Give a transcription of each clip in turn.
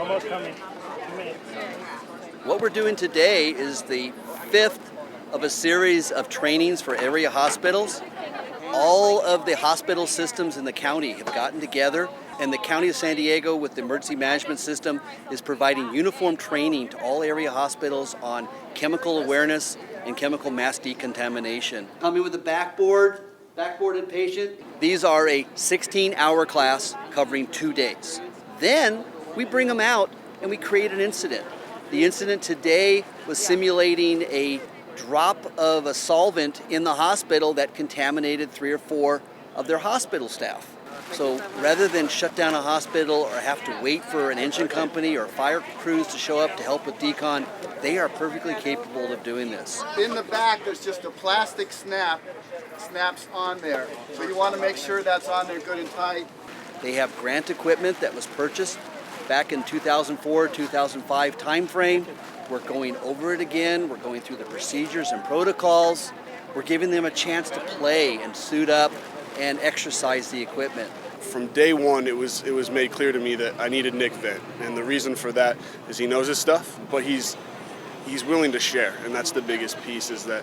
almost coming. What we're doing today is the 5th of a series of trainings for area hospitals. All of the hospital systems in the county have gotten together, and the County of San Diego with the emergency management system is providing uniform training to all area hospitals on chemical awareness and chemical mass decontamination. Coming with a backboarded patient. These are a 16-hour class covering 2 days. Then we bring them out and we create an incident. The incident today was simulating a drop of a solvent in the hospital that contaminated 3 or 4 of their hospital staff. So rather than shut down a hospital or have to wait for an engine company or fire crews to show up to help with decon, they are perfectly capable of doing this. In the back, there's just a plastic snaps on there. So you want to make sure that's on there good and tight. They have grant equipment that was purchased back in 2004, 2005 timeframe. We're going over it again. We're going through the procedures and protocols. We're giving them a chance to play and suit up and exercise the equipment. From day one, it was made clear to me that I needed Nick Vent, and the reason for that is he knows his stuff, but he's willing to share, and that's the biggest piece. Is that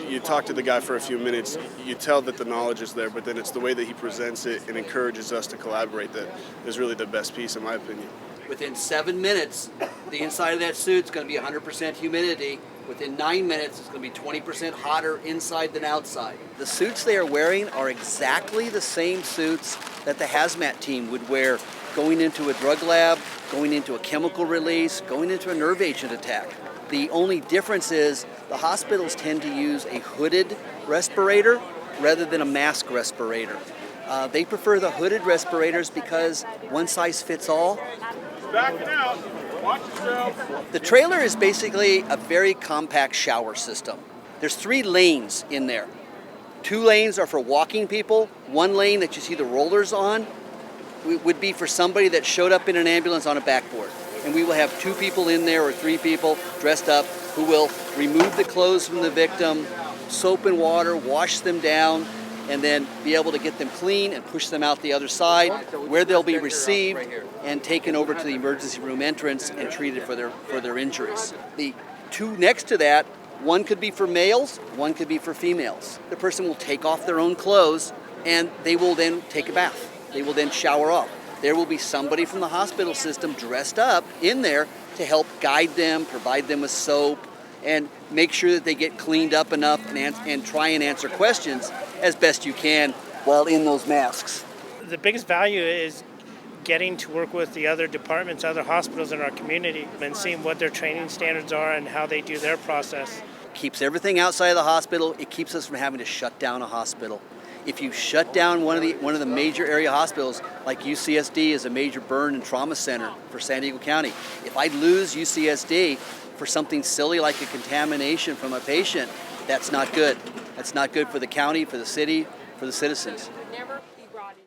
you talk to the guy for a few minutes, you tell that the knowledge is there, but then it's the way that he presents it and encourages us to collaborate that is really the best piece, in my opinion. Within 7 minutes, the inside of that suit is going to be 100% humidity. Within 9 minutes, it's going to be 20% hotter inside than outside. The suits they are wearing are exactly the same suits that the Hazmat team would wear going into a drug lab, going into a chemical release, going into a nerve agent attack. The only difference is the hospitals tend to use a hooded respirator rather than a mask respirator. They prefer the hooded respirators because one size fits all. Backing out. Watch yourself. The trailer is basically a very compact shower system. There's 3 lanes in there. 2 lanes are for walking people. 1 lane that you see the rollers on would be for somebody that showed up in an ambulance on a backboard. And we will have 2 people in there or 3 people dressed up who will remove the clothes from the victim, soap and water, wash them down, and then be able to get them clean and push them out the other side where they'll be received and taken over to the emergency room entrance and treated for their injuries. The 2 next to that, 1 could be for males, 1 could be for females. The person will take off their own clothes and they will then take a bath. They will then shower off. There will be somebody from the hospital system dressed up in there to help guide them, provide them with soap, and make sure that they get cleaned up enough and try and answer questions as best you can while in those masks. The biggest value is getting to work with the other departments, other hospitals in our community, and seeing what their training standards are and how they do their process. Keeps everything outside of the hospital. It keeps us from having to shut down a hospital. If you shut down one of the major area hospitals, like UCSD is a major burn and trauma center for San Diego County. If I lose UCSD for something silly like a contamination from a patient, that's not good. That's not good for the county, for the city, for the citizens.